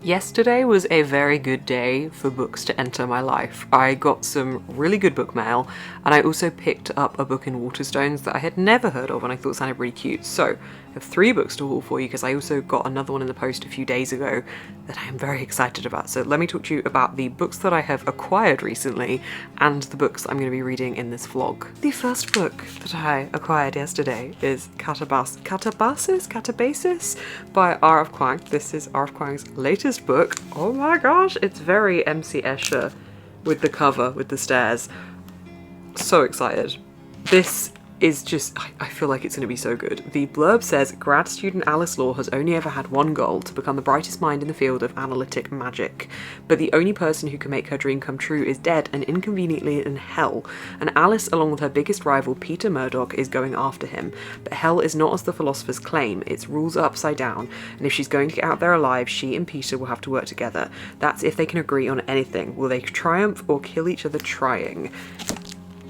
Yesterday was a very good day for books to enter my life. I got some really good book mail, and I also picked up a book in Waterstones that I had never heard of and I thought sounded really cute. So I have 3 books to haul for you because I also got another one in the post a few days ago that I am very excited about. So let me talk to you about the books that I have acquired recently and the books I'm going to be reading in this vlog. The first book that I acquired yesterday is Catabasis by R.F. Kuang. This is R.F. Kuang's latest book. Oh my gosh, it's very MC Escher with the cover, with the stairs. So excited. This is just, I feel like it's going to be so good. The blurb says, grad student Alice Law has only ever had one goal, to become the brightest mind in the field of analytic magic. But the only person who can make her dream come true is dead and inconveniently in hell, and Alice, along with her biggest rival Peter Murdoch, is going after him. But hell is not as the philosophers claim, its rules are upside down, and if she's going to get out there alive, she and Peter will have to work together. That's if they can agree on anything. Will they triumph or kill each other trying?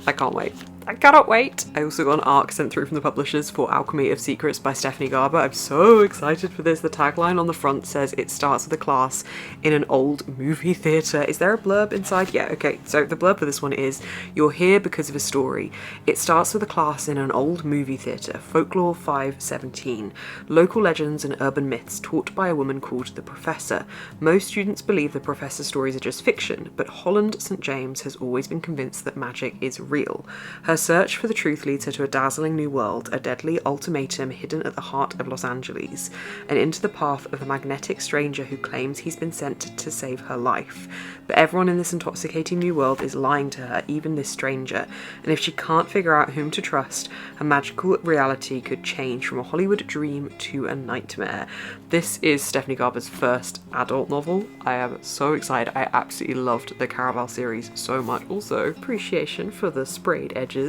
I can't wait. I cannot wait! I also got an ARC sent through from the publishers for Alchemy of Secrets by Stephanie Garber. I'm so excited for this. The tagline on the front says it starts with a class in an old movie theatre. Is there a blurb inside? Yeah, okay. So the blurb for this one is, you're here because of a story. It starts with a class in an old movie theatre, Folklore 517. Local legends and urban myths taught by a woman called the Professor. Most students believe the Professor's stories are just fiction, but Holland St. James has always been convinced that magic is real. Her search for the truth leads her to a dazzling new world, a deadly ultimatum hidden at the heart of Los Angeles, and into the path of a magnetic stranger who claims he's been sent to save her life. But everyone in this intoxicating new world is lying to her, even this stranger, and if she can't figure out whom to trust, her magical reality could change from a Hollywood dream to a nightmare. This is Stephanie Garber's first adult novel. I am so excited. I absolutely loved the Caraval series so much. Also, appreciation for the sprayed edges,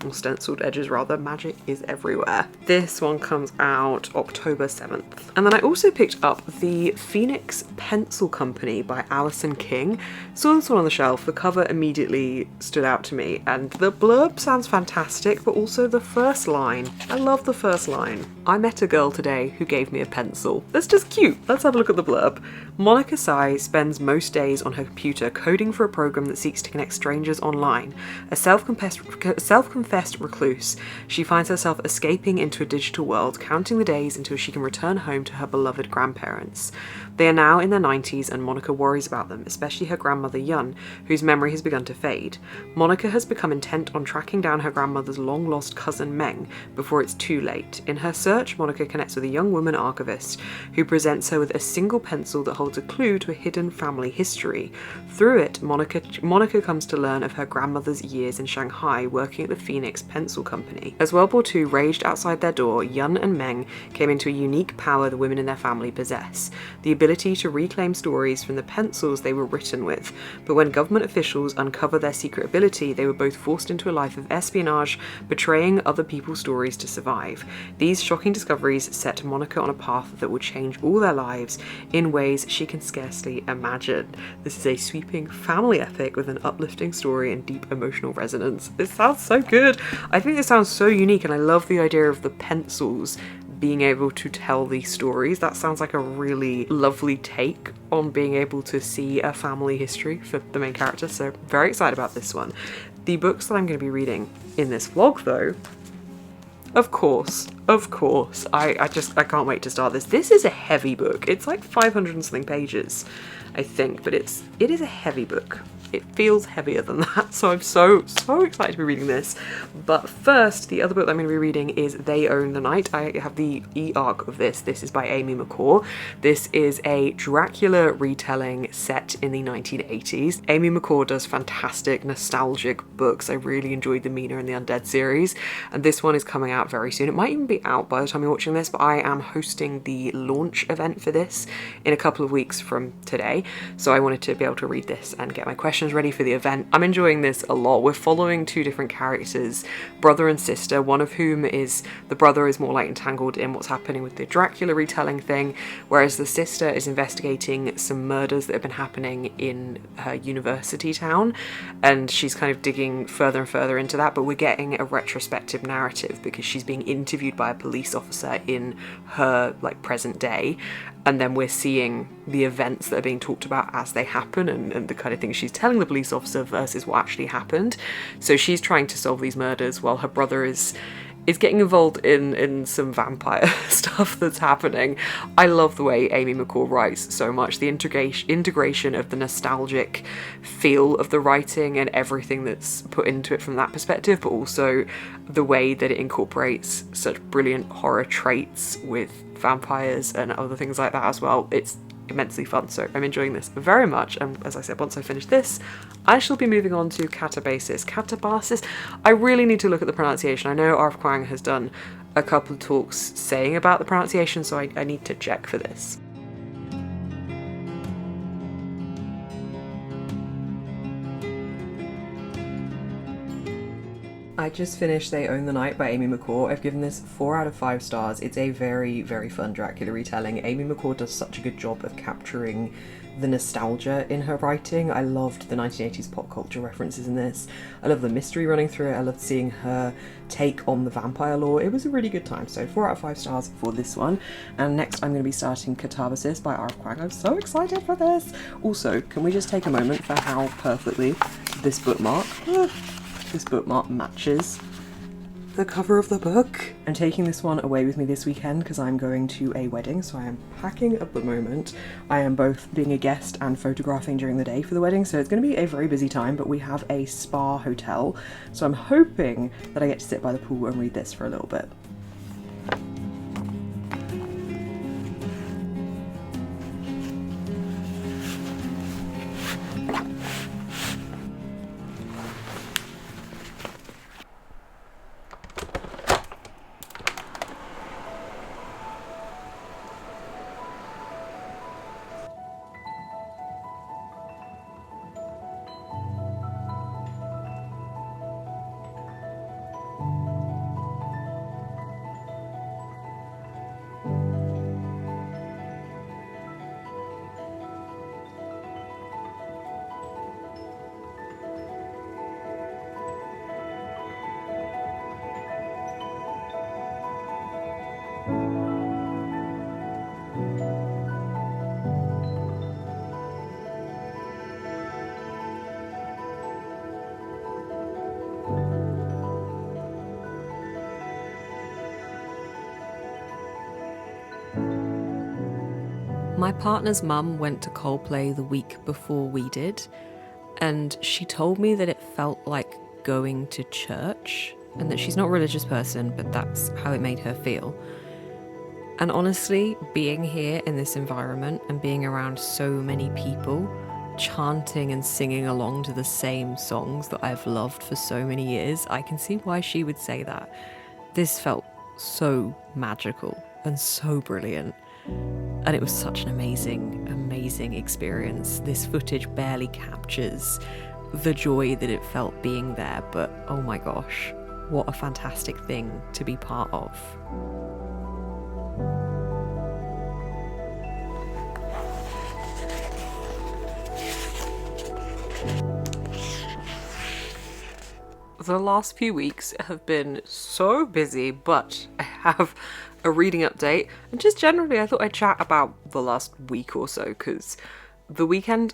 or stenciled edges rather. Magic is everywhere. This one comes out October 7th. And then I also picked up The Phoenix Pencil Company by Alison King. Saw this one on the shelf, the cover immediately stood out to me, and the blurb sounds fantastic, but also the first line. I love the first line. I met a girl today who gave me a pencil. That's just cute. Let's have a look at the blurb. Monica Tsai spends most days on her computer coding for a program that seeks to connect strangers online. A self-confessed recluse, she finds herself escaping into a digital world, counting the days until she can return home to her beloved grandparents. They are now in their 90s and Monica worries about them, especially her grandmother Yun, whose memory has begun to fade. Monica has become intent on tracking down her grandmother's long-lost cousin Meng before it's too late. In her search, Monica connects with a young woman archivist who presents her with a single pencil that holds a clue to a hidden family history. Through it, Monica comes to learn of her grandmother's years in Shanghai working at the Phoenix Pencil Company. As World War II raged outside their door, Yun and Meng came into a unique power the women in their family possess, the ability to reclaim stories from the pencils they were written with. But when government officials uncover their secret ability, they were both forced into a life of espionage, betraying other people's stories to survive. These shocking discoveries set Monica on a path that would change all their lives in ways she can scarcely imagine. This is a sweeping family epic with an uplifting story and deep emotional resonance. This sounds so good. I think this sounds so unique, and I love the idea of the pencils being able to tell these stories. That sounds like a really lovely take on being able to see a family history for the main character, so very excited about this one. The books that I'm going to be reading in this vlog though, of course, I can't wait to start this. This is a heavy book. It's like 500 and something pages, I think, but it is a heavy book. It feels heavier than that, so I'm so excited to be reading this. But first, the other book that I'm going to be reading is They Own the Night. I have the e-arc of this. This is by Amy McCaw. This is a Dracula retelling set in the 1980s. Amy McCaw does fantastic nostalgic books. I really enjoyed the Mina and the Undead series, and this one is coming out very soon. It might even be out by the time you're watching this, but I am hosting the launch event for this in a couple of weeks from today, so I wanted to be able to read this and get my questions ready for the event. I'm enjoying this a lot. We're following 2 different characters, brother and sister, one of whom is, the brother is more like entangled in what's happening with the Dracula retelling thing, whereas the sister is investigating some murders that have been happening in her university town, and she's kind of digging further and further into that, but we're getting a retrospective narrative because she's being interviewed by a police officer in her like present day, and then we're seeing the events that are being talked about as they happen, and the kind of things she's telling the police officer versus what actually happened. So she's trying to solve these murders while her brother is getting involved in some vampire stuff that's happening. I love the way Amy McCall writes so much. The integration of the nostalgic feel of the writing and everything that's put into it from that perspective, but also the way that it incorporates such brilliant horror traits with vampires and other things like that as well. It's immensely fun, so I'm enjoying this very much, and as I said, once I finish this I shall be moving on to Catabasis. I really need to look at the pronunciation. I know Arf Kwang has done a couple of talks saying about the pronunciation, so I need to check for this. I just finished They Own the Night by Amy McCall. I've given this 4 out of 5 stars. It's a very, very fun Dracula retelling. Amy McCall does such a good job of capturing the nostalgia in her writing. I loved the 1980s pop culture references in this. I love the mystery running through it. I loved seeing her take on the vampire lore. It was a really good time, so 4 out of 5 stars for this one. And next I'm going to be starting Catabasis by Arf Kwang. I'm so excited for this! Also, can we just take a moment for how perfectly this bookmark matches the cover of the book. I'm taking this one away with me this weekend because I'm going to a wedding, so I am packing at the moment. I am both being a guest and photographing during the day for the wedding, so it's going to be a very busy time, but we have a spa hotel, so I'm hoping that I get to sit by the pool and read this for a little bit. My partner's mum went to Coldplay the week before we did, and she told me that it felt like going to church, and that she's not a religious person, but that's how it made her feel. And honestly, being here in this environment and being around so many people, chanting and singing along to the same songs that I've loved for so many years, I can see why she would say that. This felt so magical and so brilliant. And it was such an amazing, amazing experience. This footage barely captures the joy that it felt being there, but oh my gosh, what a fantastic thing to be part of. The last few weeks have been so busy, but I have a reading update, and just generally I thought I'd chat about the last week or so, because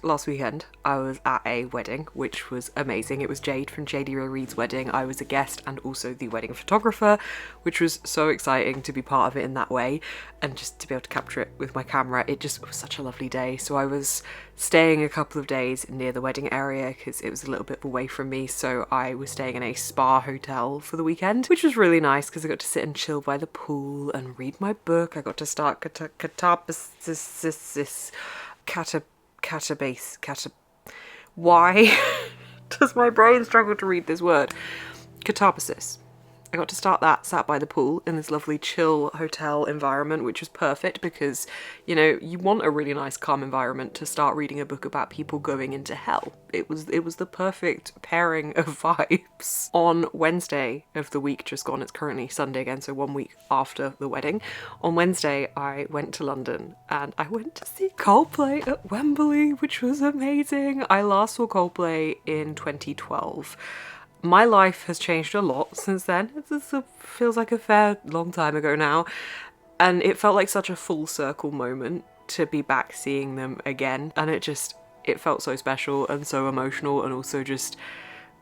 last weekend, I was at a wedding, which was amazing. It was Jade from JD Ray Reed's wedding. I was a guest and also the wedding photographer, which was so exciting to be part of it in that way, and just to be able to capture it with my camera. It was such a lovely day. So I was staying a couple of days near the wedding area because it was a little bit away from me, so I was staying in a spa hotel for the weekend, which was really nice because I got to sit and chill by the pool and read my book. I got to start why does my brain struggle to read this word? Catabasis. I got to start that sat by the pool in this lovely chill hotel environment, which was perfect because, you know, you want a really nice calm environment to start reading a book about people going into hell. It was the perfect pairing of vibes. On Wednesday of the week just gone, it's currently Sunday again, so 1 week after the wedding, on Wednesday I went to London and I went to see Coldplay at Wembley, which was amazing. I last saw Coldplay in 2012. My life has changed a lot since then. Feels like a fair long time ago now. And it felt like such a full circle moment to be back seeing them again. And it felt so special and so emotional, and also just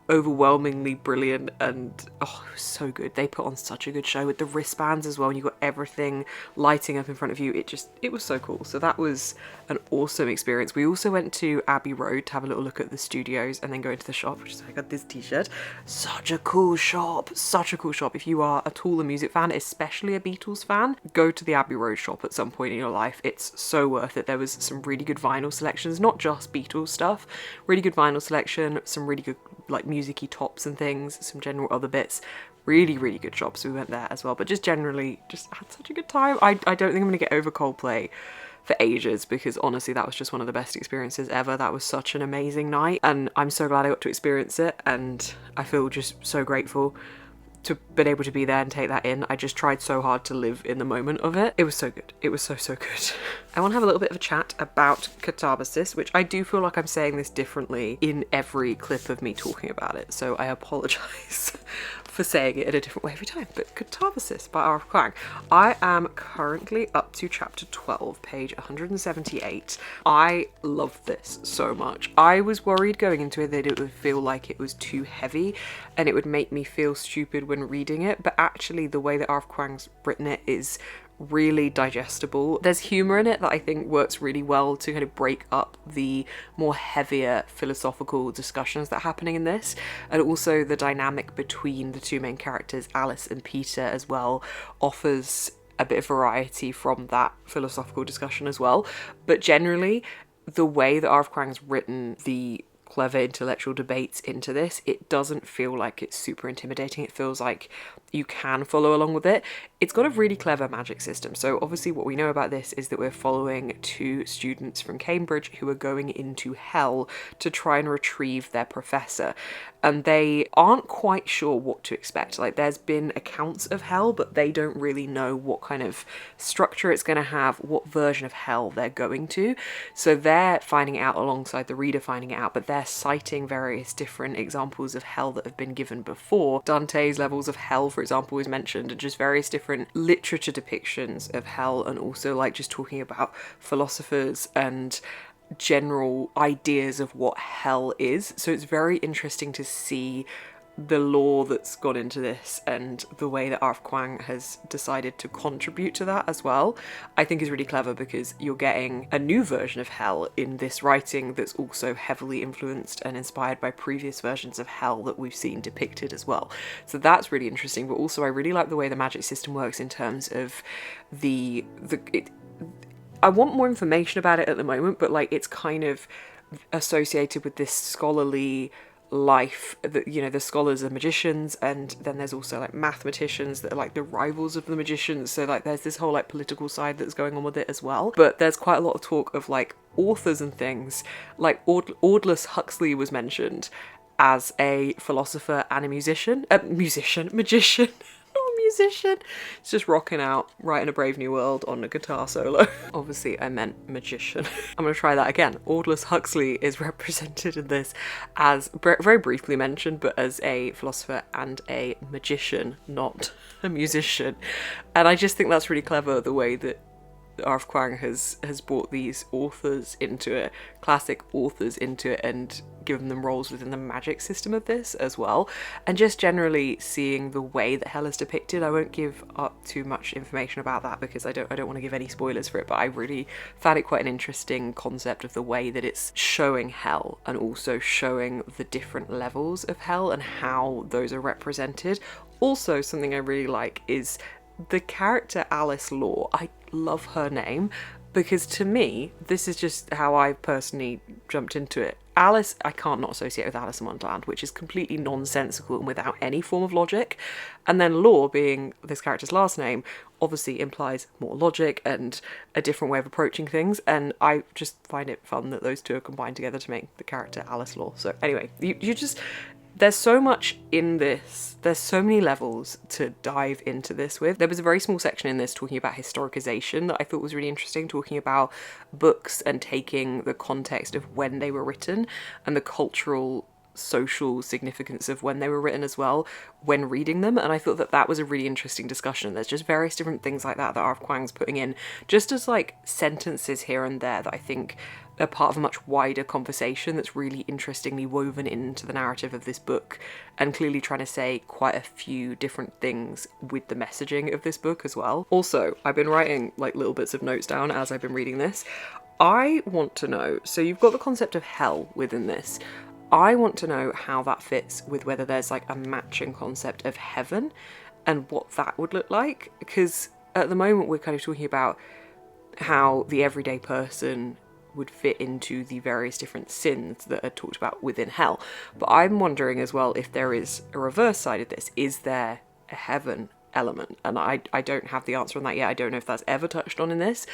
overwhelmingly brilliant. And oh, it was so good. They put on such a good show with the wristbands as well, and you got everything lighting up in front of you. It was so cool. So that was an awesome experience. We also went to Abbey Road to have a little look at the studios and then go into the shop, which is, I got this t-shirt. Such a cool shop. If you are at all a music fan, especially a Beatles fan, go to the Abbey Road shop at some point in your life. It's so worth it. There was some really good vinyl selections, not just Beatles stuff, really good vinyl selection, some really good like music-y tops and things, some general other bits. Really, really good shops. We went there as well, but just generally just had such a good time. I don't think I'm gonna get over Coldplay for ages, because honestly that was just one of the best experiences ever. That was such an amazing night, and I'm so glad I got to experience it, and I feel just so grateful to been able to be there and take that in. I just tried so hard to live in the moment of it. It was so good. It was so good. I want to have a little bit of a chat about Catabasis, which I do feel like I'm saying this differently in every clip of me talking about it, so I apologise for saying it in a different way every time. But Catabasis by R.F. Kuang. I am currently up to chapter 12, page 178. I love this so much. I was worried going into it that it would feel like it was too heavy and it would make me feel stupid when reading it, but actually the way that R.F. Kuang's written it is really digestible. There's humour in it that I think works really well to kind of break up the more heavier philosophical discussions that are happening in this, and also the dynamic between the two main characters, Alice and Peter, as well, offers a bit of variety from that philosophical discussion as well. But generally, the way that R.F. Kuang's written the clever intellectual debates into this, it doesn't feel like it's super intimidating. It feels like you can follow along with it. It's got a really clever magic system. So obviously what we know about this is that we're following two students from Cambridge who are going into hell to try and retrieve their professor. And they aren't quite sure what to expect. Like, there's been accounts of hell, but they don't really know what kind of structure it's going to have, what version of hell they're going to. So they're finding it out alongside the reader finding it out, but they're citing various different examples of hell that have been given before. Dante's levels of hell, for example, is mentioned, and just various different literature depictions of hell, and also like just talking about philosophers and general ideas of what hell is. So it's very interesting to see the lore that's gone into this and the way that R.F. Kuang has decided to contribute to that as well, I think is really clever, because you're getting a new version of hell in this writing that's also heavily influenced and inspired by previous versions of hell that we've seen depicted as well. So that's really interesting. But also I really like the way the magic system works in terms of I want more information about it at the moment, but like it's kind of associated with this scholarly life that, you know, the scholars are magicians, and then there's also like mathematicians that are like the rivals of the magicians. So like there's this whole like political side that's going on with it as well. But there's quite a lot of talk of like authors and things. Like Aldous Huxley was mentioned as a philosopher and a magician. Musician. It's just rocking out, writing A Brave New World on a guitar solo. Obviously, I meant magician. I'm going to try that again. Aldous Huxley is represented in this as, very briefly mentioned, but as a philosopher and a magician, not a musician. And I just think that's really clever, the way that R.F. Kuang has brought these authors into it, classic authors into it, and given them roles within the magic system of this as well. And just generally seeing the way that hell is depicted. I won't give up too much information about that because I don't want to give any spoilers for it, but I really found it quite an interesting concept of the way that it's showing hell and also showing the different levels of hell and how those are represented. Also, something I really like is the character Alice Law. I love her name because to me, this is just how I personally jumped into it. Alice, I can't not associate with Alice in Wonderland, which is completely nonsensical and without any form of logic. And then Law, being this character's last name, obviously implies more logic and a different way of approaching things. And I just find it fun that those two are combined together to make the character Alice Law. So anyway, you just... There's so much in this. There's so many levels to dive into this with. There was a very small section in this talking about historicization that I thought was really interesting, talking about books and taking the context of when they were written and the cultural social significance of when they were written as well when reading them, and I thought that that was a really interesting discussion. There's just various different things like that R.F. Kuang's putting in just as like sentences here and there that I think are part of a much wider conversation that's really interestingly woven into the narrative of this book, and clearly trying to say quite a few different things with the messaging of this book as well. Also, I've been writing like little bits of notes down as I've been reading this. I want to know, so you've got the concept of hell within this. I want to know how that fits with whether there's like a matching concept of heaven and what that would look like, because at the moment we're kind of talking about how the everyday person would fit into the various different sins that are talked about within hell. But I'm wondering as well if there is a reverse side of this. Is there a heaven element? And I don't have the answer on that yet. I don't know if that's ever touched on in this,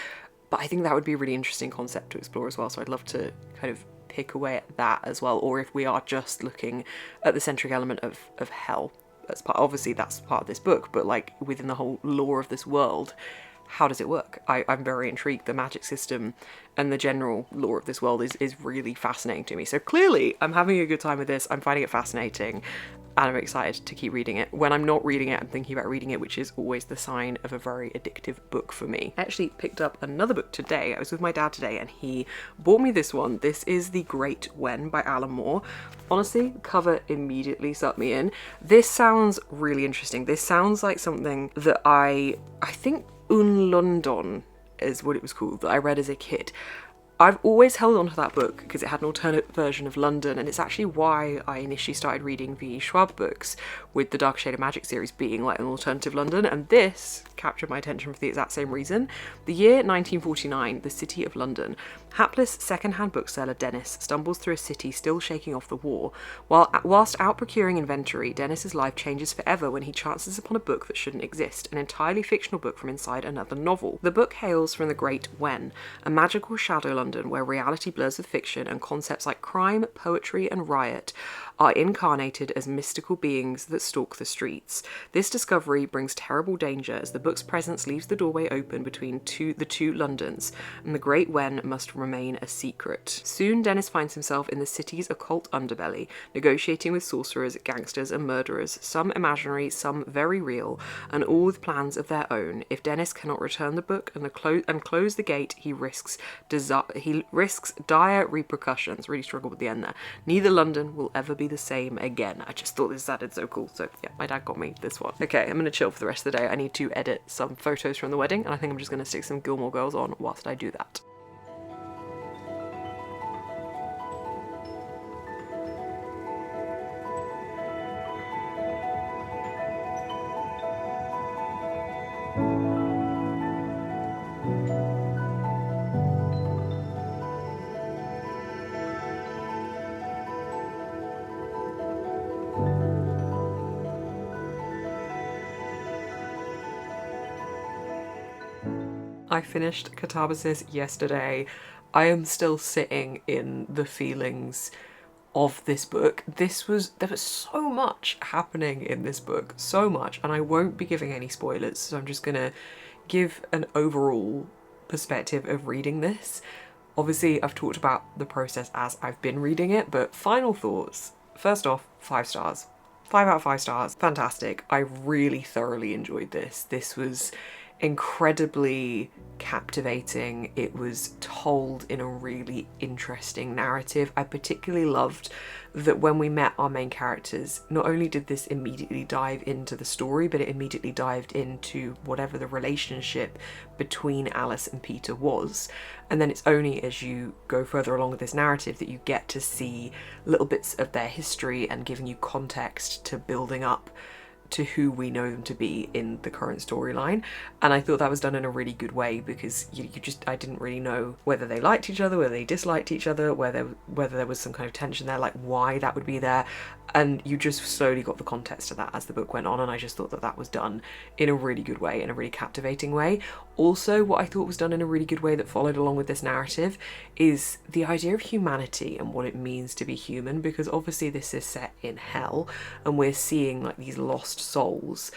but I think that would be a really interesting concept to explore as well. So I'd love to kind of pick away at that as well, or if we are just looking at the centric element of hell. That's obviously that's part of this book, but like within the whole lore of this world, how does it work? I'm very intrigued. The magic system and the general lore of this world is really fascinating to me. So clearly I'm having a good time with this. I'm finding it fascinating, and I'm excited to keep reading it. When I'm not reading it, I'm thinking about reading it, which is always the sign of a very addictive book for me. I actually picked up another book today. I was with my dad today and he bought me this one. This is The Great When by Alan Moore. Honestly, cover immediately sucked me in. This sounds really interesting. This sounds like something that I think Un London is what it was called, that I read as a kid. I've always held on to that book because it had an alternate version of London, and it's actually why I initially started reading V.E. Schwab books, with the Dark Shade of Magic series being like an alternative London, and this captured my attention for the exact same reason. The year 1949, the city of London. Hapless second-hand bookseller Dennis stumbles through a city still shaking off the war. Whilst out procuring inventory, Dennis's life changes forever when he chances upon a book that shouldn't exist, an entirely fictional book from inside another novel. The book hails from the Great When, a magical shadow London where reality blurs with fiction and concepts like crime, poetry, and riot are incarnated as mystical beings that stalk the streets. This discovery brings terrible danger as the book's presence leaves the doorway open between the two Londons, and the Great When must remain a secret. Soon Dennis finds himself in the city's occult underbelly, negotiating with sorcerers, gangsters, and murderers, some imaginary, some very real, and all with plans of their own. If Dennis cannot return the book and close the gate, he risks dire repercussions. Really struggled with the end there. Neither London will ever be the same again. I just thought this sounded so cool. So yeah, my dad got me this one. Okay, I'm gonna chill for the rest of the day. I need to edit some photos from the wedding, and I think I'm just gonna stick some Gilmore Girls on whilst I do that. I finished Catabasis yesterday. I am still sitting in the feelings of this book. There was so much happening in this book, so much, and I won't be giving any spoilers, so I'm just gonna give an overall perspective of reading this. Obviously, I've talked about the process as I've been reading it, but final thoughts. First off, 5 stars. 5 out of 5 stars. Fantastic. I really thoroughly enjoyed this. This was incredibly captivating. It was told in a really interesting narrative. I particularly loved that when we met our main characters, not only did this immediately dive into the story, but it immediately dived into whatever the relationship between Alice and Peter was. And then it's only as you go further along with this narrative that you get to see little bits of their history and giving you context to building up to who we know them to be in the current storyline. And I thought that was done in a really good way, because I didn't really know whether they liked each other, whether they disliked each other, whether there was some kind of tension there, like why that would be there. And you just slowly got the context to that as the book went on, and I just thought that was done in a really good way, in a really captivating way. Also, what I thought was done in a really good way that followed along with this narrative is the idea of humanity and what it means to be human, because obviously this is set in hell and we're seeing like these lost souls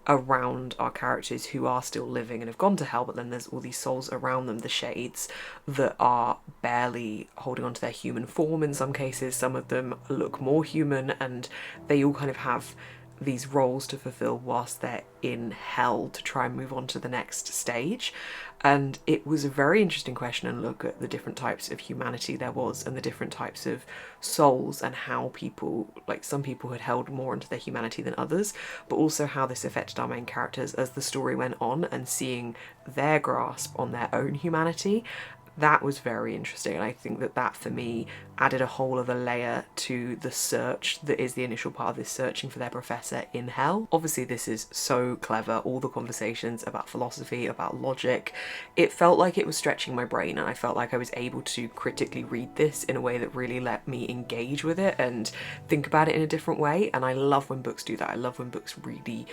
around our characters who are still living and have gone to hell, but then there's all these souls around them, the shades, that are barely holding on to their human form in some cases. Some of them look more human, and they all kind of have these roles to fulfill whilst they're in hell to try and move on to the next stage. And it was a very interesting question and look at the different types of humanity there was and the different types of souls, and how people, like some people had held more onto their humanity than others, but also how this affected our main characters as the story went on, and seeing their grasp on their own humanity. That was very interesting, and I think that that for me added a whole other layer to the search that is the initial part of this, searching for their professor in hell. Obviously this is so clever, all the conversations about philosophy, about logic. It felt like it was stretching my brain, and I felt like I was able to critically read this in a way that really let me engage with it and think about it in a different way. And I love when books do that. I love when books really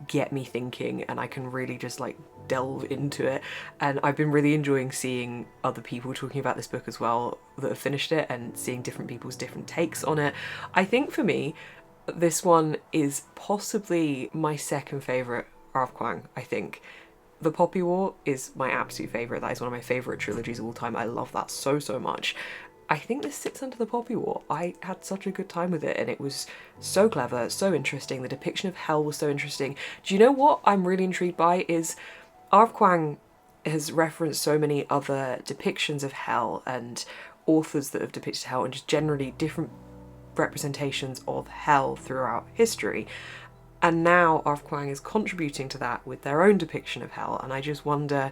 get me thinking and I can really just like delve into it. And I've been really enjoying seeing other people talking about this book as well that have finished it, and seeing different people's different takes on it. I think for me, this one is possibly my second favourite R.F. Kuang. I think The Poppy War is my absolute favourite. That is one of my favourite trilogies of all time. I love that so much. I think this sits under The Poppy War. I had such a good time with it, and it was so clever, so interesting. The depiction of hell was so interesting. Do you know what I'm really intrigued by is R.F. Kuang has referenced so many other depictions of hell and authors that have depicted hell, and just generally different representations of hell throughout history. And now R.F. Kuang is contributing to that with their own depiction of hell, and I just wonder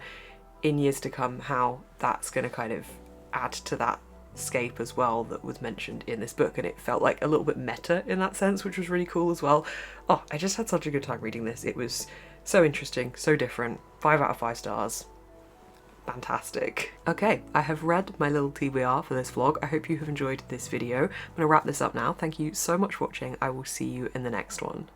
in years to come how that's going to kind of add to that scape as well that was mentioned in this book. And it felt like a little bit meta in that sense, which was really cool as well. Oh, I just had such a good time reading this. It was so interesting, so different. 5 out of 5 stars. Fantastic. Okay, I have read my little TBR for this vlog. I hope you have enjoyed this video. I'm going to wrap this up now. Thank you so much for watching. I will see you in the next one.